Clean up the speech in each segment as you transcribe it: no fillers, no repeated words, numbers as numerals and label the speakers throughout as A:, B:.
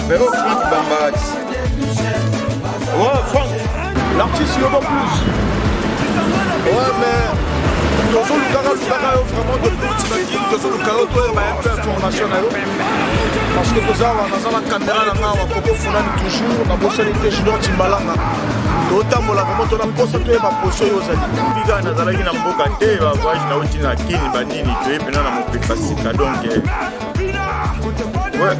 A: Mais oh, Franck Bambara. Ouais, Franck, l'artiste il va plus. Ouais, mais toujours le carré vraiment de petit toujours le carré toi un peu information parce que nous avons la caméra là on peut toujours la possibilité je dois timbalanga totambola vraiment tona posa to ba poso yo zali biga na zalaki na mboka te ba voyage na uti na kini banini to epena na mopepa sika donc ouais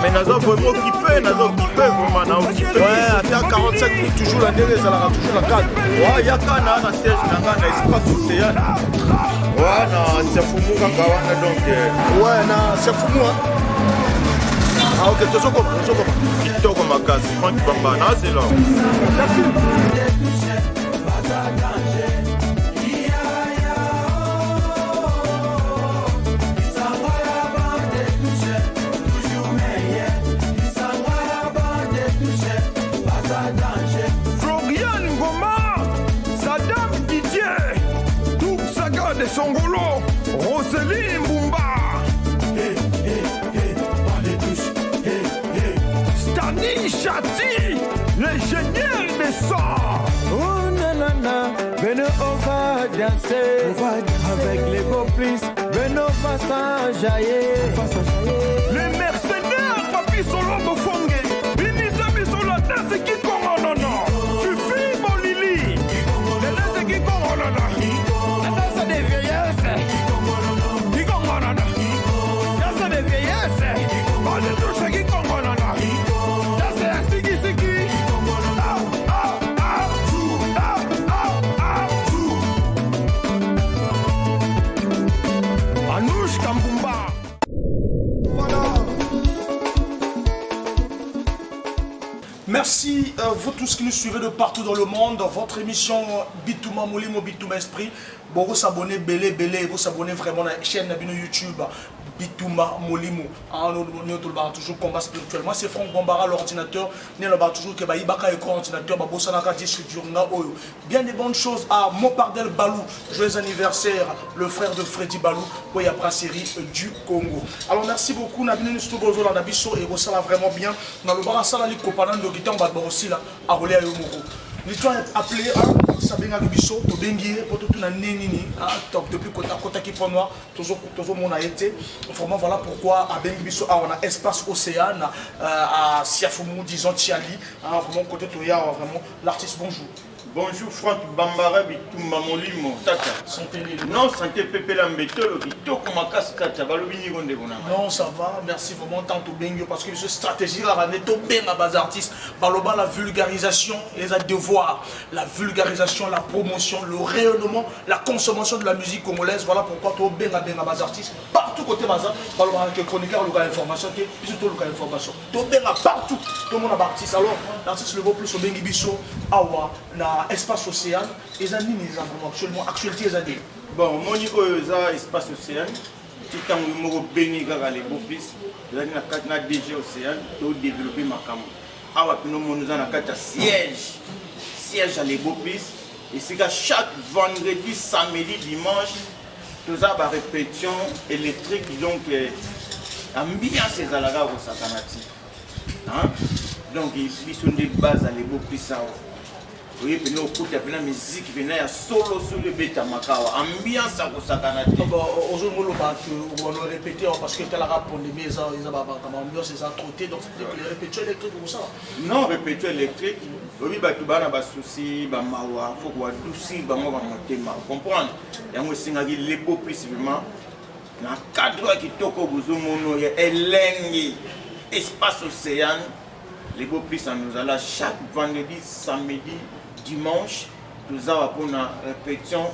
A: mais nazo vraiment occupé vraiment na occupé ouais à 45 minutes toujours la ndenge ezalaka toujours la cadre ouais yaka na siège na nga na espace océan ouais na sefumu kaka wana donc ouais na sefumu ah ok tozoko kitoko makasi Franck Bambara na c'est là
B: Songolo, Roselyne Bumba, Stani Chati, l'ingénieur des sons.
C: Oh nanana, venez on va danser, avec les complices, venez on va s'enjailler.
B: Les mercenaires, papi solo bofongue, Binisa bisola danse qui comme non non, suffit mon Lili, les danse qui comme non non.
D: Merci vous tous qui nous suivez de partout dans le monde. Votre émission Bitouma Molimo, Bitouma Esprit. Bon, vous s'abonnez, belé, vous s'abonnez vraiment à la chaîne YouTube Bitouma Molimo. Nous avons toujours combat spirituel. Moi, c'est Franck Bambara, l'ordinateur. Nous avons toujours que Ibaka et ordinateur. Bien des bonnes choses à Mopardel Balou. Joyeux anniversaire, le frère de Freddy Balou. Pour la brasserie du Congo. Alors, merci beaucoup. Nous avons Stubozo, la Nabiso et Rossala vraiment bien. Dans le bar à Salali Kopanan de Guitan, on va aussi là à rouler à Yomoko. Nous sommes appelés à Sabina Bisso, au Benguier, pour tout le Nénini, depuis Kota qui prend noir, toujours mon a été. Vraiment, voilà pourquoi à Benguisso, on a espace océan, à Siafoumou, disons Tiali, vraiment côté Toya, vraiment l'artiste, bonjour.
A: Bonjour Franck Bambara Bitouma Molimo Tata.
D: Santé
A: non, santé Pepe Lambetolo Bitoko Makas Tata Balobini Gonde Bonama.
D: Non, ça va, merci vraiment tant au Bengue parce que cette stratégie là, on est au Bengue à bas artistes. Baloba la vulgarisation et les devoirs, la vulgarisation, la promotion, le rayonnement, la consommation de la musique congolaise. Voilà pourquoi tu au Bengue à bas artistes. Partout côté bazar, Baloba que chroniqueur le information, qui plutôt le information. Tu au Bengue partout, tout le monde a artiste. Alors l'artiste le voit plus au Bengue Bisso, Awa, na espace océan, les années actuellement actualité les années.
A: Bon, mon niveau espace océan, tu t'en numéro béni gaga les beaux fils, les années na DG océan, pour développer ma cam. Awa puis nous nous en a siège à les beaux fils, et c'est que chaque vendredi, samedi, dimanche, tout ça va répétition électrique donc ambiance c'est à la gare au sakanati. Donc ils sont des bases à les beaux fils. Oui, puis nous écoutons la musique, puis nous solo sur le bêta makawa, ambiance à Kosakana.
D: Aujourd'hui, on va répéter parce que la rap pandémie, ils ont ambiance, ils ont trotté, donc c'est que les répétitions électriques ou ça.
A: Non, répétition électrique. Oui, bah tu vas avoir souci, bah mawa, faut qu'on doucir, bah moi va monter, vous comprenez? Et moi c'est les beaux plus vraiment. Dans cadre qui toko buzo mono, elengi, espace océan, les beaux plus ça nous allons chaque vendredi, samedi. Dimanche, nous avons pour une répétition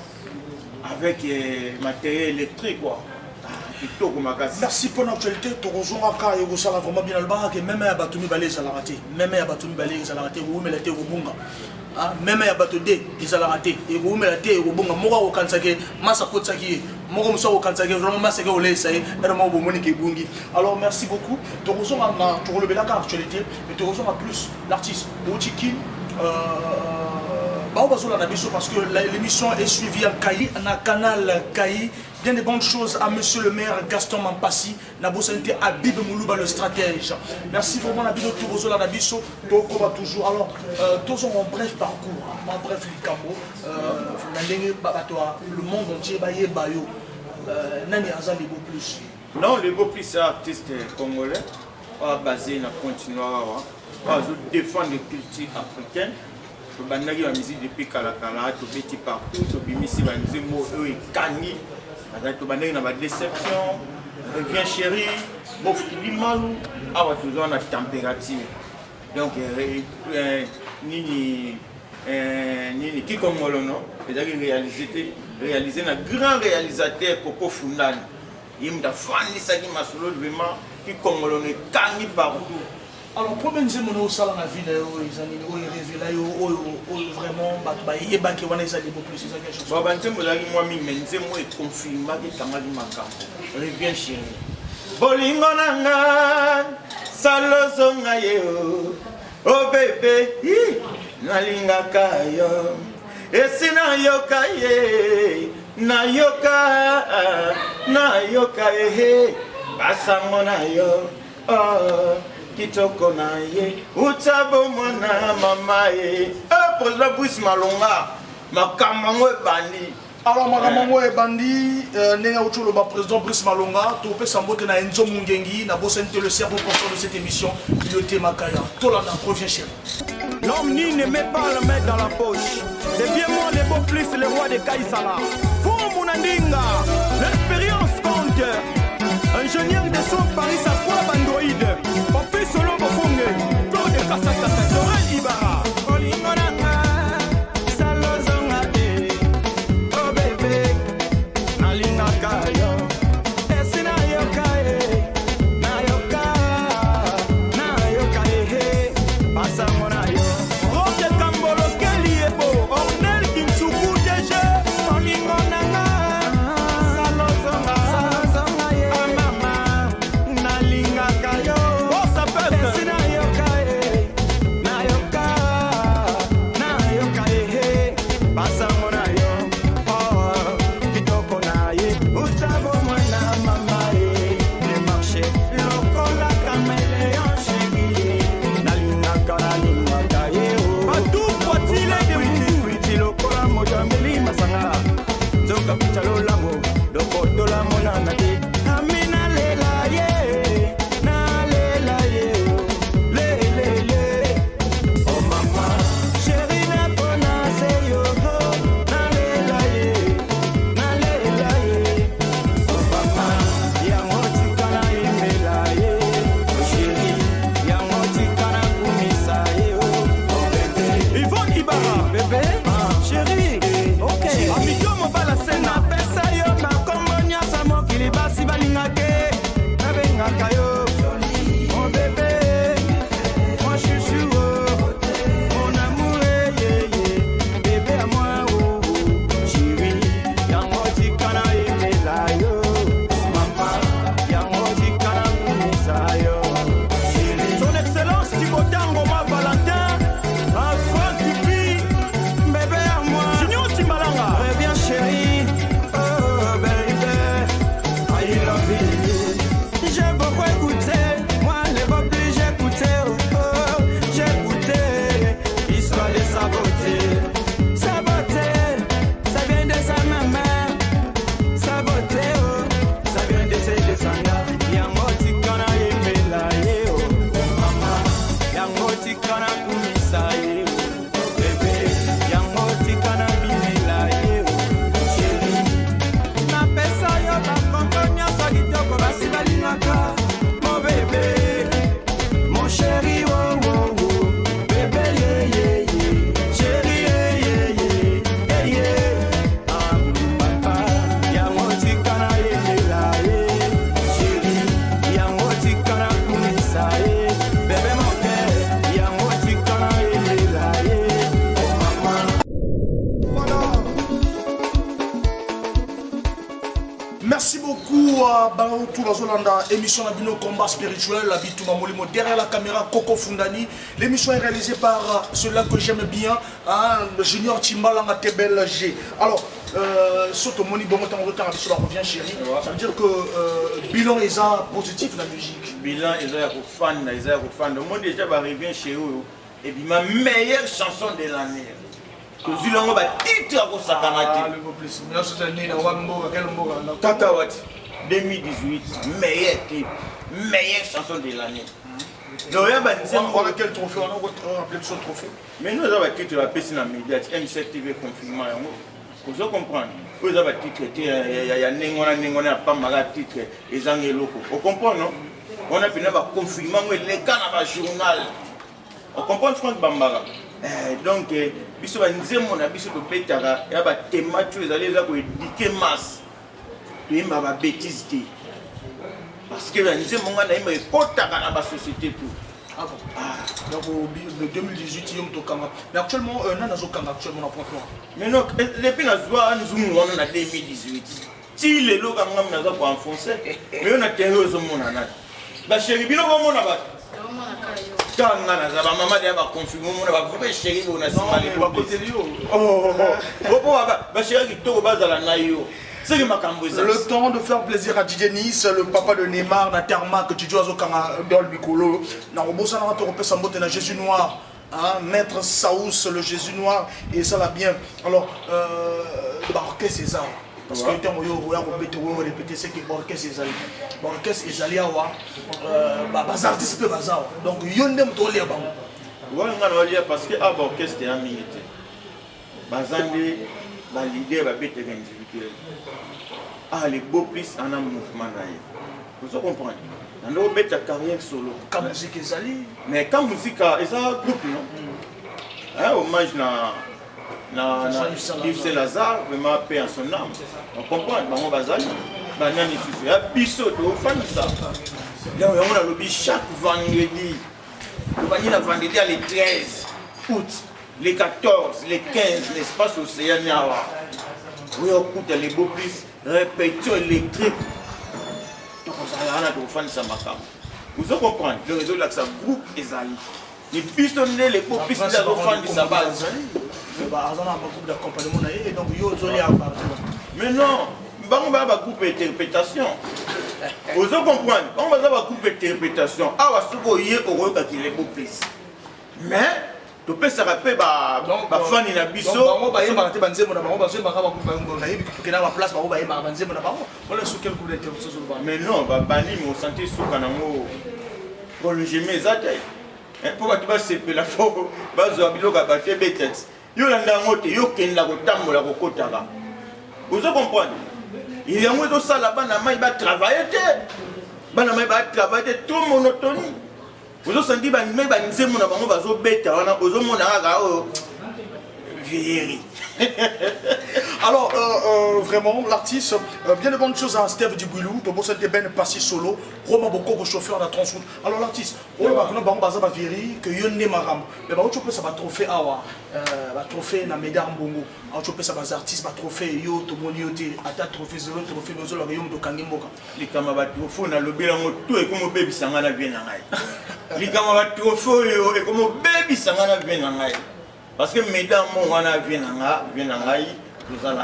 A: avec matériel électrique.
D: Merci pour l'actualité. Tu rejoins à Yogosala vraiment bien là-bas. Même à Batoumi Balé, ils ont raté. Même à Batoumi Balé, ils ont raté. Même à Batoumi, ils ont raté. Et vous me l'avez Robunga. Moi, au Kansake, Massa Kotsaki, moi, je suis au Kansake, vraiment, Massa Olé, ça y est, vraiment, au Monique Bungi. Alors, merci beaucoup. Tu rejoins à l'actualité, mais tu rejoins à plus l'artiste. Boutikin. parce que l'émission est suivie à Kaï, à canal Kaï. Bien des bonnes choses à monsieur le maire Gaston Mampassi, Nabo Santé Abib Moulouba le stratège. Merci vraiment Nabino Toubozola Nabiso, Toko va toujours. Alors, tous ont un bref parcours, un bref Likambo. Le monde entier, Baye Bayo. Nani Azal les beaux plus.
A: Non, les beaux plus, c'est artiste congolais. Basé dans le continent, je défends les cultures africaines. Je bandagi la musique depuis Kalakala, tout petit partout, tout bimisi banzi mo eux kangi. Tu bandagi na ba déception, reviens chéri, bof qui malou, awa toujours na température. Donc nini qui comme non, les réalisé na grand réalisateur Coco Fundani. Il m'a fani saki masolo vraiment qui comme le kangi partout.
D: Alors, pour nous dire que nous sommes dans la ville, ils ont révélé vraiment ils ont plus.
A: Reviens chéri. Bolingo nanga, salozo ngayo, oh bébé, nalinga kayo, esina yoka ye, na yoka ye, basango na yo, oh. Kitoko na ye, utabo mwana mama ye. Président Brice Malonga, makamango e bandi.
D: Alors makamango e bandi, nenga ucholo ba président Brice Malonga, topé sambote na Enzo Mungengi, na bosente le cerveau porteur de cette émission, le thème Kaya. Tolana revient chez nous.
B: L'homme ni ne met pas la main dans la poche. C'est bien moi les beaux plus le roi de Kaïsala. Faut Mounandinga, l'expérience compte. Ingénieur de son Paris à quoi Bandoïde. Papi solo bofonge. Claude Kassata Torel Ibara. Olingonanga. Salozonga de. Oh bébé. Nalinga kayo. Esina yokae. Nayoka. Nayoka ehe. Basamona yo. Roque Kambolo Keliebo. Ornel Kinchuku Deje. Olingonanga. Salozonga. Salozonga ye. Amama. Nalinga.
D: Bazolanda, émission Nabino Combat Spirituel, la Bitouma Molimo, derrière la caméra Coco Fundani. L'émission est réalisée par celui-là que j'aime bien, hein, le Junior Timbalanga Tebel G. Alors, surtout Moni Bongotan Rotan revient chérie. Ça veut dire que bilan est positif dans la musique.
A: Bilan est fan, Le monde déjà va arriver chez eux. Et puis ma meilleure chanson de l'année. Que Zulongo va titre à Sakanati. Tatawati 2018, meilleur clip, meilleure chanson de l'année. Donc,
D: on a quel trophée? On a rappelé ce trophée.
A: Mais nous avons titre la PC dans les médias, M7 TV confirmé. Vous comprenez? Vous avez titre, il y a Nengona, pas mal titre, et Zangeloko. Vous comprenez, non? On a pu confirmer les cas dans le journal. On comprend Franck Bambara. Donc, biso ba nzemo na biso betaka ya ba thématique ezali za ko éduquer masse. Tu imba ba bêtise te. Parce que ba nzemo ngana imba ekotaka na ba société tout.
D: Ah bon. Ah, donc le 2018 yom to kanga. Mais actuellement na zo kanga actuellement na point noir.
A: Mais non, depuis na zwa nzumu wana na 2018. Ti le lo kanga na za ko enfoncer. Mais on a terreur zo mona na. Ba chéri bino ko mona ba. Quand on a maman qui a confirmé, on va vous chéri, on a signalé.
D: Le temps de faire plaisir à DJ Nice, le papa de Neymar, Natarma, que tu joues dans le Bicolo. Na Jésus noir, Maître Saous, le Jésus noir, et ça va bien. Alors, qu'est-ce que c'est ça? Parce que quand on répéter ce que l'orchestre est allé. L'orchestre est allé à les artistes peuvent aller. Donc, il y a un peu de temps.
A: Oui, parce que l'orchestre est amené. Les leaders sont individuels. Les beaux plus en un mouvement. Vous comprenez? On a une carrière solo.
D: Quand la musique est allée.
A: Mais quand la musique est un groupe, non? Hommage na Yves Lazare, vraiment paix en son âme. On comprend, on va aller. On a biso de fan ça. Là on a lobby chaque vendredi. Le vendredi à les 13 août, les 14, les 15, l'espace océan Niawa. Oui, on écoute les beaux plus répétitions électriques. Donc on a de fan ça makam. Vous comprenez? Le réseau là que ça groupe est allé. Les pistonnés, les beaux plus là de fan de sa base. Mais non, on va avoir groupe d'interprétation. Vous comprenez? On va avoir groupe d'interprétation. Ah, on va se au rôle qu'il est beau plus. Mais, tu peux se rappeler, fan in abisso. Mais non, bani, mon santé sous Kanamo. Pour le gémer, ça pour que tu vas se faire la fois, tu vas se faire yo landa ngote yo kenda ko tambola ko kotaka. Vous comprenez? Il y a un ça là-bas na mai ba travailler te. Bana mai ba travailler tout monotonie. Vous senti ba mai ba nzemo na bango bazo beta wana ozo mona ga o vieillerie.
D: Alors, vraiment, l'artiste, bien de bonnes choses à Steve Dibouilou, de Bossa Ben passé solo, Roma Boko, chauffeur de transport. Alors, l'artiste, on va baza viri que yonne maram. Mais tu peux ça va trophée awa, va trophée na médaille mbongo. Tu peux ça va artiste va trophée yo to monioté, ata trophée zéro trophée bezo la yom to kangimboka.
A: Les camarades trophée na lobela moto et comme baby sangana bien ngai. Les camarades trophée yo et comme baby sangana bien ngai. Parce que mesdames, on a vu nous allons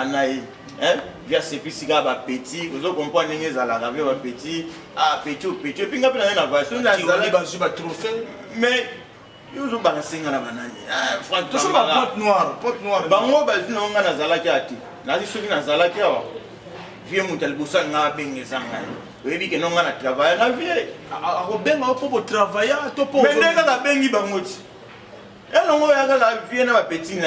A: hein, via ces petits gars petit, vous comprenez les ala petit, ah petit ou petit, puis après on a vu sur la
D: trophée,
A: mais ils ont pas resté dans la banane. Franck,
D: tout ça va porte noire.
A: Bango bazi na ngana zalaki ati, na zi soki na zalaki awa. Vieux mutal bossa nga bengi sanga. Oui que non ngana travailler na vie.
D: A benga pour travailler, to pour.
A: Mais nega ka bengi bangoti. Et non, il y a un petit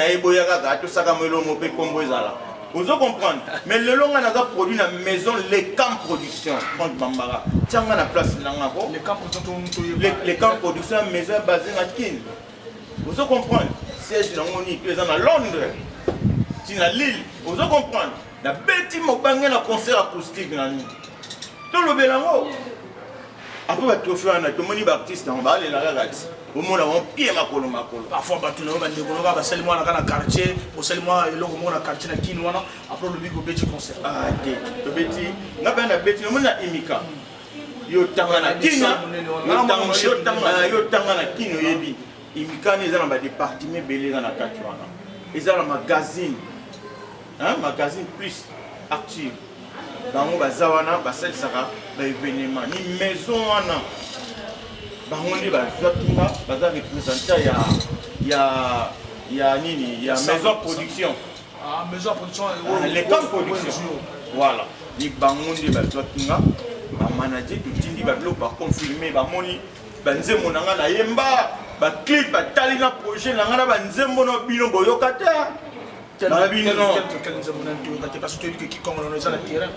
A: vous comprenez? Mais le long, on a produit dans la maison les camps production. Bambara. Tu as la place là. Les camps production, maison basée à Kin. Vous comprenez? Siège de l'Angoni, tu es à Londres. Tu es à Lille. Vous comprenez? La bête m'a un concert acoustique. Tout le bélango. Après, tu fais un automobile baptiste, on va aller là-bas. Au monde a un pied makolo.
D: Parfois, tu n'as pas de développement, parce que moi, dans le quartier, pour seulement le quartier de Kinwana, après le big concert.
A: Ah, le Betty, n'a pas de Betty, le monde a imika. yo tanga na kina yo tanga na kino yebi imikani eza na ba département belé na kati wana eza na magazine magazine plus active bango baza wana basalisaka ba événement ni maison wana bango ndi bazwakinga baza représentant ya nini ya maison production
D: maison production
A: les camps production voilà ni bango ndi bazwakinga ba manager tutindi ba bilo ba confirmer ba moni ba nzembo nanga na yemba ba clip ba tali na projet nanga na ba nzembo no bino boyokata ba bino
D: quel nzembo na boyokata parce que qui comme on est sur le terrain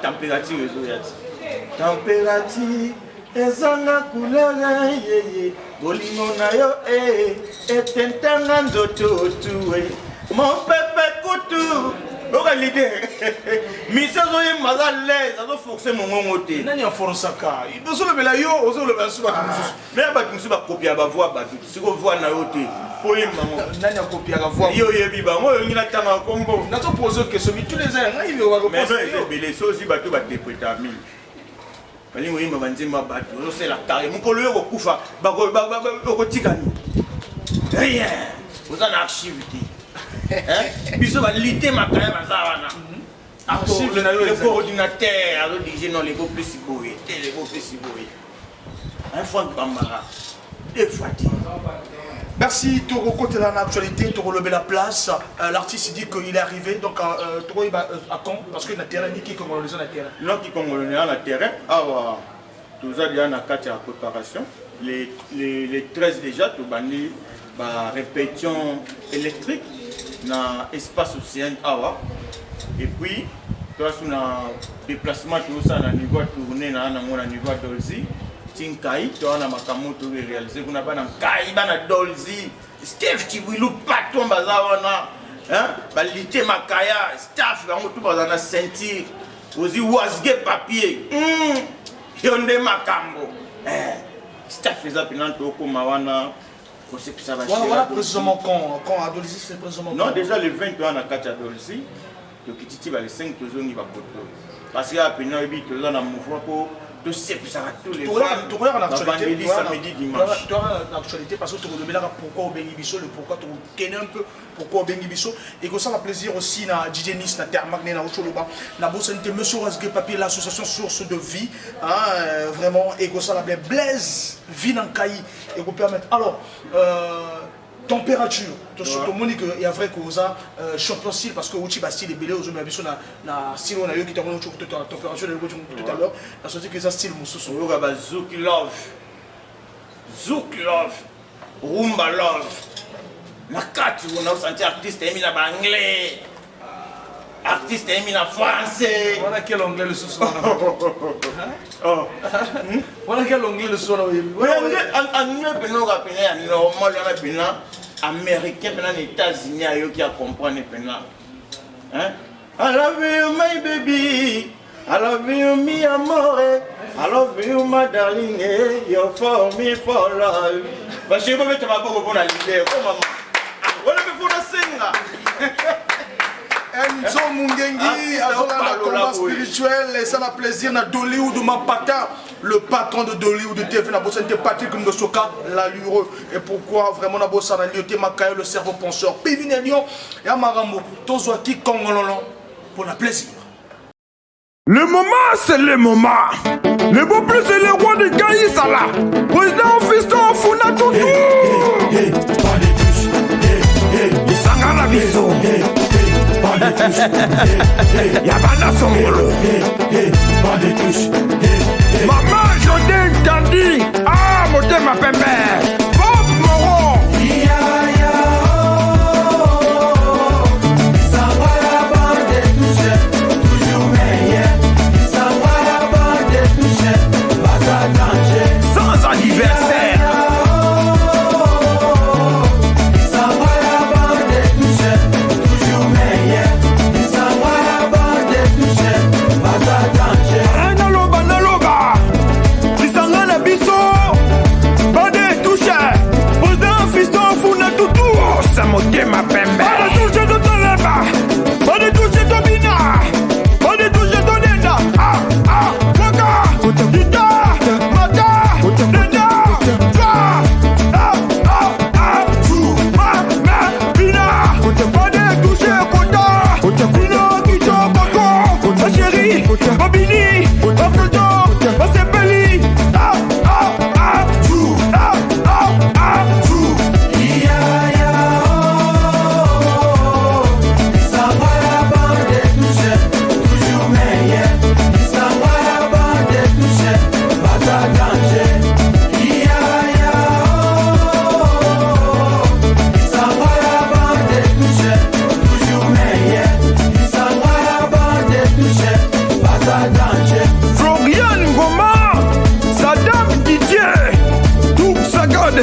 A: température ezoyati température ezanga couleur yeye bolingo na yo etentanga nzoto tuwe mon pepe kutu oka l'idée mission zoye maza l'aise azo forcer mon ngongo te
D: nani en forosaka ibozo le bela yo ozo le bela suba
A: mais ba kimisi ba copier ba voix ba siko voix na yo te poema
D: nani a copier la voix
A: yo yebi ba mo ngina tanga kombo
D: na to poser question mais tous les ans ngai yo va
A: poser mais belé so si ba to ba interpréter mille balingo yimba banzima ba to c'est la carré mukolo yo kokufa ba ko tikani rien vous en archivité biso balite makaya baza wana le coordinateur alo dirige non les beaux plus boye les beaux plus boye un fois bambara deux fois
D: merci Toro côté dans l'actualité Toro lever la place l'artiste dit qu'il est arrivé donc Toro il va à quand parce que na terrain ni qui congolais na terrain
A: non qui congolais na terrain ah tout ça déjà na carte de préparation les 13 déjà tout bandi ba répétition électrique na espace océan awa et puis toi sur un déplacement tout ça na niveau tourner na niveau dolzi tinkai toi na makamoto réaliser kuna bana kai bana dolzi Steve Kiwilu patron bazawana balite makaya staff bango tout bazana sentir ozi wasge papier yonde makambo staff eza pinanto ko mawana.
D: Voilà précisément quand Adolisi c'est précisément
A: non déjà le 20 on a 4 Adolisi to kititi ba le 5 tozongi ba poto parce que apena ebi toza na mouvement pour de sepsa tous les fois
D: tu regardes l'actualité
A: samedi dimanche
D: tu regardes l'actualité parce que tu regardes pourquoi au Bengi Bisso le pourquoi tu connais un peu pourquoi au Bengi Bisso et que ça a plaisir aussi na DJ Nice na Terre Magné na Ocholoba na Bosente monsieur Rasgue Papier l'association source de vie vraiment et que ça la Blaise Vinankai et vous permettre alors température tout le monde il y a vrai que ça champion style parce que Uchi Bastille est belé aux hommes habitués na style on a eu qui t'a rendu température tout à l'heure la sortie que ça style mususu
A: yo ba zouk love rumba love na kati on a senti artiste émis na anglais artiste émis na français
D: voilà quel anglais le soir voilà quel anglais le soir
A: anglais penoga pena normal na pena américain pena les États-Unis ayo qui a comprendre pena I love you my baby I love you mi amore I love you my darling you're for me for life ba je vais mettre ma boque pour la libérer oh maman wala me faut singa
D: Enzo Mungengi, Azola combat spirituel, et ça a plaisir na Dollywood de Mapata, le patron de Dollywood de TV, na bossé Patrick Ndosoka, l'allureux. Et pourquoi vraiment na bossé na lioté Makayo, le cerveau penseur, Pivine Lyon, et Amarambo, Tozoaki Kongololo, pour la plaisir.
B: Le moment, c'est le moment. Le beau plus, c'est le roi de Gaïsala. Président Fiston Funa Toutou. Il s'en a la viso. Yabana Songolo. Maman Jodin Kandi. Ah, moté ma pépère. Bob Moron. Sans anniversaire. Naloba Lisanga na biso. Pas de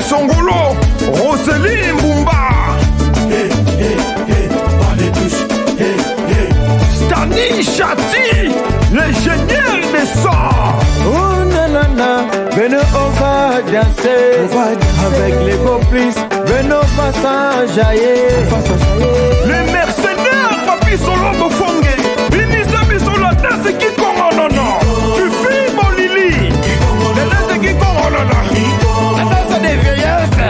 B: Songolo, Roseline Mbumba, Stani Chati, l'ingénieur des sorts.
C: Oh nanana, venez on va danser avec les complices, venez on va s'enjailler.
B: Les mercenaires, papi solo bofonge, binisa bisola danse qui kongonono. Tu fais mon lili, la danse qui kongonono. La danse des vieillesses,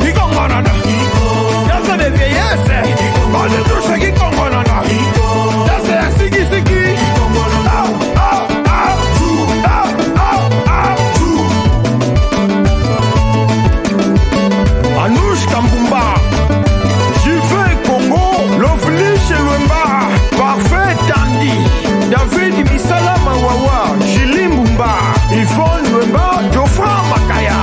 B: qui kongonono. Danse des vieillesses, on ne touche qui kongonono. Danse à siki siki. Anouche Kambumba, Jive Congo, Lovely Chelwemba, Parfait Dandy, David Misala Mawawa, Julie Mbumba, Yvonne Lwemba, Geoffroy Makaya,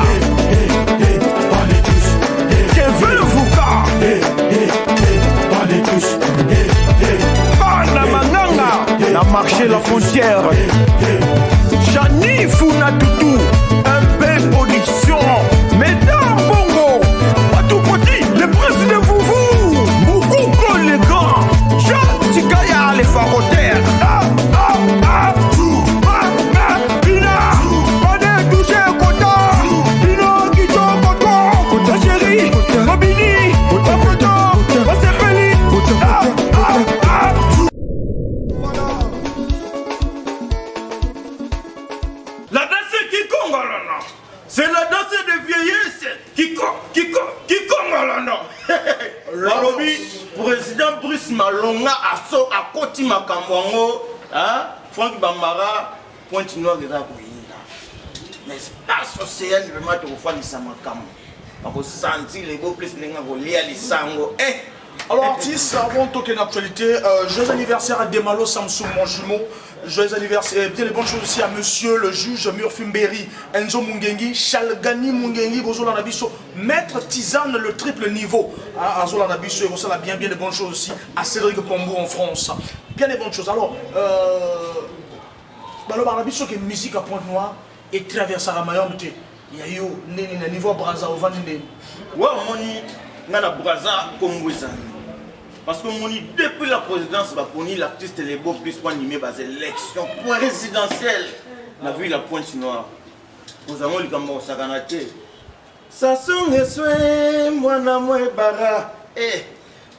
B: Kevin Vuka, Bana Manganga, la marché la frontière, Chani Funatutu, MP Production, Mesdames Bongo, Batou Poti, le prince de Vouvou, Moukouko les grands, Jean Tikaya les farotaires, Pina, Pade touché Kota, Pino Kito Koto, Kota chéri, Mobini, Mapoto, Masepeli, La danse qui congolano, c'est la danse de vieillesse qui congolano.
A: Balobi, président Brice Malonga aso akoti makamwango, hein? Franck Bambara, pointe noire de la Bouinga. Mais l'espace océan vraiment te refait les samakam. Pour sentir les beaux plus les voler les sango.
D: Alors artistes, avant toute une actualité, joyeux anniversaire à Demalo Samsung, mon jumeau. Joyeux anniversaire, bien les bonnes choses aussi à monsieur le juge Murfimberi, Enzo Mungengi, Chalgani Mungengi, Bozola Nabiso, maître Tisane le triple niveau. Azola Nabiso, et Bozola bien les bonnes choses aussi à Cédric Pombo en France. Bien les bonnes choses. Alors, Nabiso qui est musique à Pointe-Noire et traverse à Mayomte. Il y a eu un niveau à Braza au Vandine.
A: Ouais, moni, na Braza Congouza. Parce que moni, depuis la présidence, l'artiste les beaux plus pour animer les élections présidentielles. On a vu la pointe noire. Nous avons le Gambo Saganate. Sasung eswe mwana mwebara.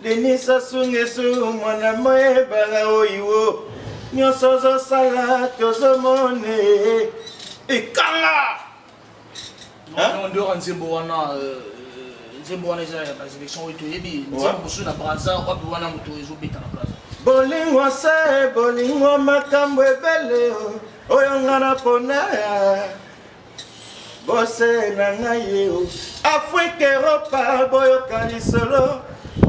A: Denis Sasung eswe mwana mwebara oyo. Nyosozo sala tozomone. Et kanga.
D: En dehors de Zimboana, Zimboana est les élections où il y a na Braza, ou wana muto ezobeta na Braza.
A: Bolingo se, bolingo makambo ebele oyo ngana pona bose na ngai o Afrique Europa boyoka lisolo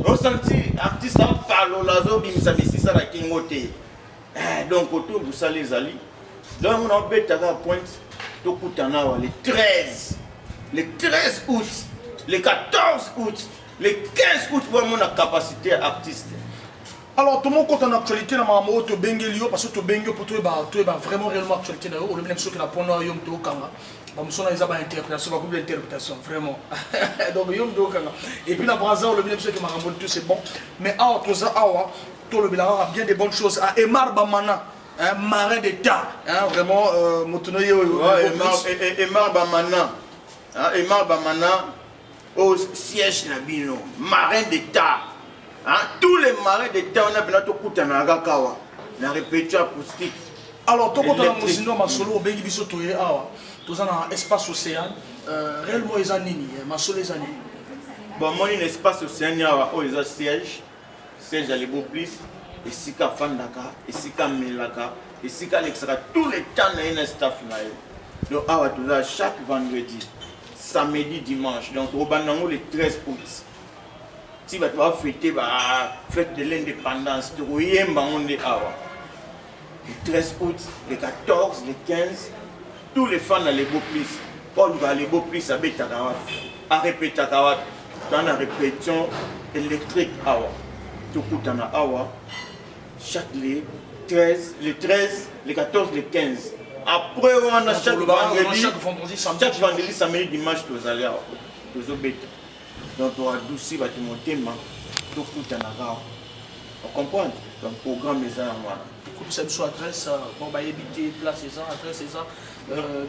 A: osenti artiste en parlo lazo bimisa bisisa na kingote donc autour de ça les ali donc on betaka pointe tokutana les 13 août, le 14 août, le 15 août, vraiment la capacité artiste.
D: Alors, tout le monde compte en actualité, tu bengelio parce que tu bengelio pour toi, vraiment réellement actualité. On le même chose que la pono yom to kanga. Comme ça, ils ont une interprétation, une interprétation, vraiment. Donc, yom to kanga. Et puis la Braza, on le même chose que Marambo tout c'est bon. Mais ah, tout ça, tout le bilan a bien des bonnes choses. Ah, Emar Bamana. Un marin d'État, vraiment, Motonoye.
A: Emar Bamana. Emar Bamana au siège Nabino, marin d'État. Tous les marins d'État, on a bien tout coûté à Agakawa, la répétition acoustique.
D: Alors, tout le monde a solo au Bengi Biso Toye, tout ça dans l'espace océan, réellement, ils ont nini, ma solo les années.
A: Bon, moi, un espace océan, il y a un siège à l'Ebopolis, et si ka Fandaka, et si ka Melaka, et si ka l'extra, tous les temps, il y a un staff. Donc, chaque vendredi, samedi, dimanche, donc au Banango le 13 août. Si tu vas fêter la fête de l'indépendance, tu vas le 13 août, le 14, le 15, tous les fans à l'Ebopolis. Paul va à l'Ebopolis à répéter dans la répétition électrique. Tout le chaque le 13, le 14, le 15. Après, on a chaque
D: vendredi,
A: samedi, dimanche, tous allés aux bêtes. Donc, on a adouci, on a tout on comprend. Donc, programme les armes.
D: Comme ça, sur adresse, bon, bah, éviter, place, c'est ça, adresse, c'est ça.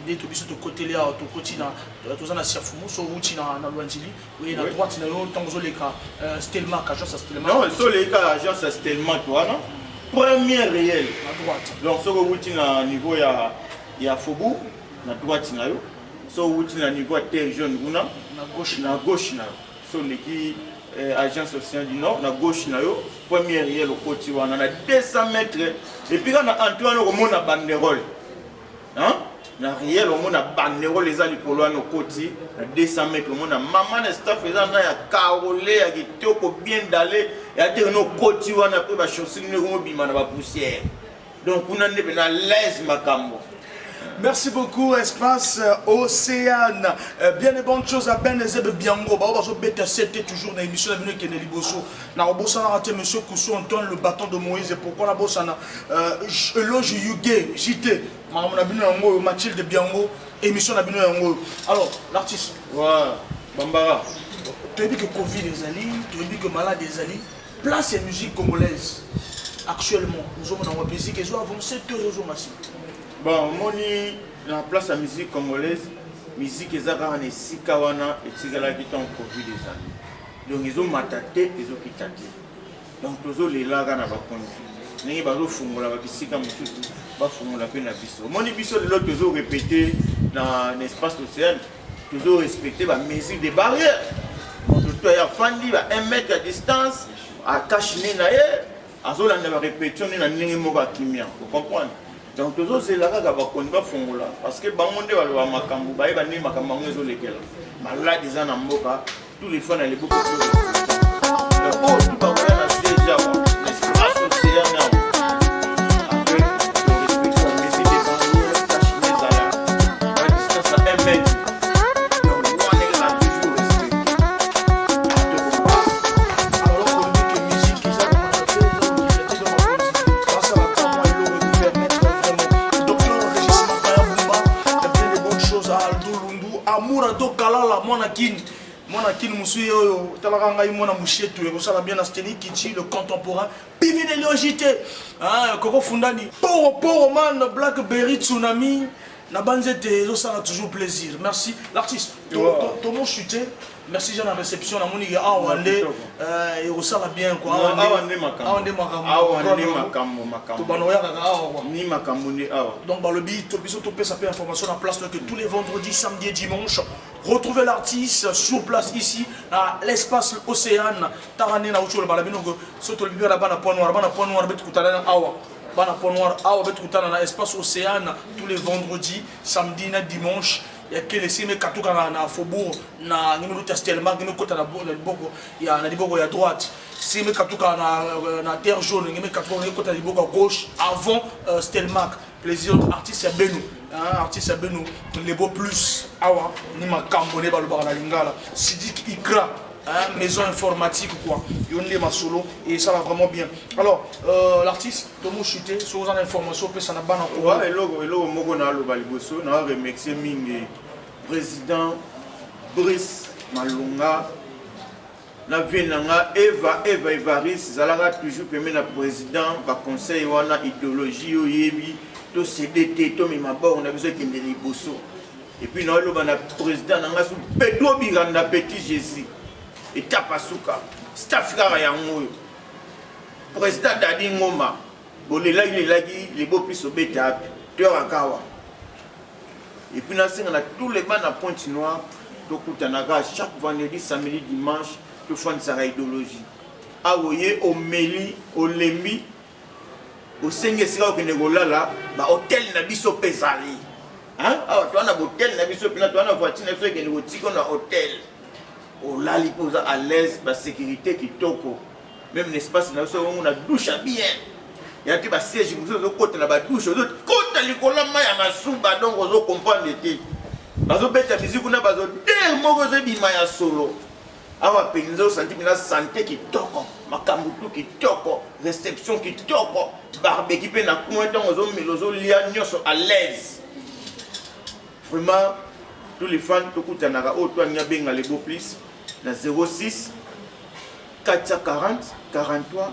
D: Dès que tu côté là, tu continues, tu as un siafumu, sur route, dans l'Ouanjili, oui, à droite, tu as un temps les cas, Stelma, agence Stelma.
A: Non, sur les cas, agence Stelma, toi, non? Premier réel.
D: À droite.
A: Donc, sur route, à niveau, il y a Faubourg, à droite, sur route, à niveau terre jaune, à gauche, sur l'équipe. Agence Océan du Nord, à gauche, premier réel au côté, on a 200 mètres. Et puis, on a Antoine Romon à banderole. Hein? Na réel, on a banderole les alicolons au côté, à 200 mètres. On a maman et staff, ils ont carolé, à qui bien d'aller, et à dire nos côtés, on a pris la chaussure, on a la poussière. Donc, on a l'aise, ma cambo.
D: Merci beaucoup, Espace Océane. Bien des bonnes choses à Ben Ezeb Biango. C'était toujours dans l'émission de Keneli Bosso. Na Obosana raté monsieur Koussou Antoine le bâton de Moïse. Et pourquoi la Bossana Eloge Yuge, JT. Madame Nabino Yango, Mathilde Biango. Émission Nabino Yango. Alors, l'artiste.
A: Ouais, Bambara.
D: Tu as dit que Covid est allé, tu as dit que malade est allé. Place et musique congolaise. Actuellement, nous sommes dans la musique et nous avons avancé 2 jours massifs.
A: Bon, moi, dans la place de la musique congolaise, la musique est en Sikawana et Tigala qui ont Covid des années. Donc, ils ont mataté, ils ont quitté. Donc, ils ont les lagas dans la conduite. Ils ont fait la musique, ils ont fait la peine à Bissot. Moi, ils ont répété dans l'espace océan, ils ont respecté la mesure des barrières. Donc, il y a 1 mètre à distance, à cacher, à la répétition, vous comprenez? Donc, tous ces là parce que tous les fois, les beaucoup
D: Monakine Moussoui, Talaranga, Mona Mouchetou, et ça bien Asteni Kichi, le contemporain, Pivi de Logité, Koko Fundani, Poro Man, Blackberry, Tsunami, Nabanzete, ça a toujours plaisir. Merci. L'artiste, ton nom chuté, merci j'ai la réception, la monique, Awande, et ça va bien quoi. Awande donc dans le beat, ça fait information en place que tous les vendredis, samedis et dimanches, retrouvez l'artiste sur place ici à l'espace Océane. Tarané na ucho le balabino que surtout le là-bas na point noir bet kutana awa. Bana point noir awa bet kutana na espace Océane tous les vendredis, samedi na dimanche. Il y a que les cimes katuka na Faubourg na numéro Stelma numéro kota na boko ya na liboko ya droite. Cimes katuka na terre jaune numéro katuka na kota liboko à gauche avant Stelmac. Plaisir artiste ya Beno. Artiste ya Beno les beaux plus awa ni ma cambone ba le bar na lingala. Sidik Ikra. Maison informatique ou quoi, il y a ma solo et ça va vraiment bien. Alors, l'artiste, Tomo Chuté, sur vos informations, peut s'en abattre en courant.
A: Et là, Mogona Lobaliboso, on a remercié le président Brice Malunga, la Venanga, Eva Evaris, Zalara toujours permis le président, le conseil, on a idéologie, tout CDT, tout Mimabor, on a besoin qu'il y ait des bosso. Et puis, nous avons le président, on a Pedro Biganda Petit Jésus. Et Tapasuka, staff Yango, président Dadi Ngoma, les beaux plus au Bétab, Teorakawa. Et puis, on a tous les bancs à Pointe-Noire, chaque vendredi, samedi, dimanche, tout le monde sa idéologie. Aouye, au Meli, au Lembi, au Sengesira, au Kenegola, là, hôtel Nabiso Pesali. Hein? Ah, tu as un hôtel Nabiso Pesali, tu as une voiture Nabiso Pesali, hôtel. Oh là, il pose à l'aise, la sécurité qui toque. Même l'espace, on a douche bien. Il y a des sièges, vous avez côté la douche, vous avez côté les colonnes, il y a ma soupe, donc vous comprenez l'été. Vous avez la musique, vous avez des maya solo. Alors, vous avez senti la santé qui toque, ma camoutou qui toque, réception qui toque, barbecue, vous avez à l'aise. vraiment tous les fans tokutanaka o to nya benga les beaux plus na 06 440 43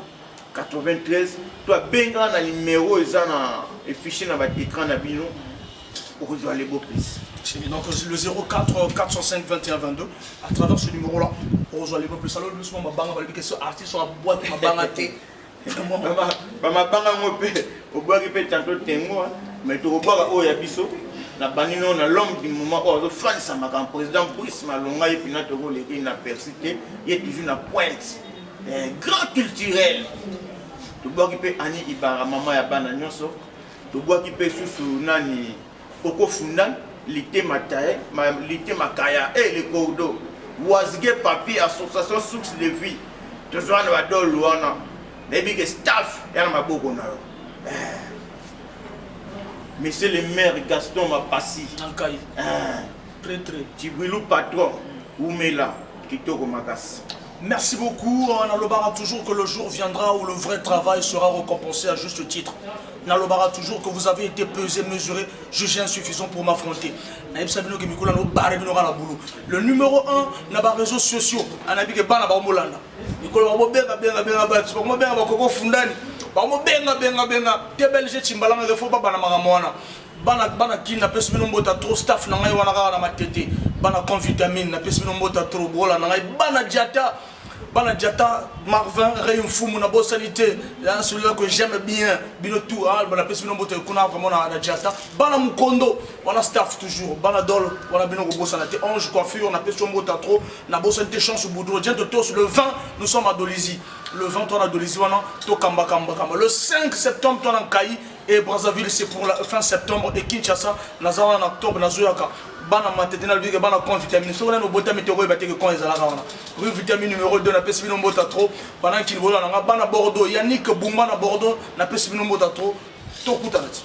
A: 93 toi benga na numéro eza na affiché na ba écran na bino pour rejoindre les beaux plus.
D: Donc le 04 405 21 22 à travers ce numéro là pour rejoindre les beaux plus. Alors doucement ma banga balbi que ce artiste sur la boîte ma banga té.
A: Ma banga ngopé au bois qui peut tantôt tengo mais to bois o ya biso na banino na l'homme du moment o fan ça ma président Brice Malonga et puis na to le il a persisté il est toujours na pointe. Un grand culturel. Tu bois qui peut ani ibara maman ya bana nyonso. Tu bois qui peut sous nani Koko Fundan, l'ité matae, l'ité makaya et le cordo. Wazige papier association source de vie. Tu sois na badol luana. Maybe que staff yana maboko na yo. Monsieur le maire Gaston Mapassi.
D: Nankai. Très très.
A: Tibrilou patron Oumela Kitoko Makas.
D: Merci beaucoup. Nalobara toujours que le jour viendra où le vrai travail sera récompensé à juste titre. Nalobara toujours que vous avez été pesé, mesuré, jugé insuffisant pour m'affronter. Le numéro 1 n'a pas réseaux sociaux. Bana qui n'a pas su nombota trop staff n'a wana na matete bana convitamine n'a pas su nombota trop bola n'a bana diata Marvin Réinfou na bosanité là celui-là que j'aime bien bino tout bana pas su nombota kuna vraiment na diata bana mukondo wana staff toujours bana dol wana bino ko bosanité ange coiffure n'a pas su nombota trop na bosanité chance au boudreau diante tous le 20 nous sommes à Dolisie le 20 on a Dolisie wana to kamba le 5 septembre on a Kayi et Brazzaville c'est pour la fin septembre et Kinshasa nazala en octobre nazoyaka bana matete na lubika bana con vitamine so na no bota météo et bateke con ezala wana oui vitamine numéro 2 na pesi bino mbota trop pendant qu'il vola na bana Bordeaux Yannick Boumba na Bordeaux na pesi bino mbota trop to kutanati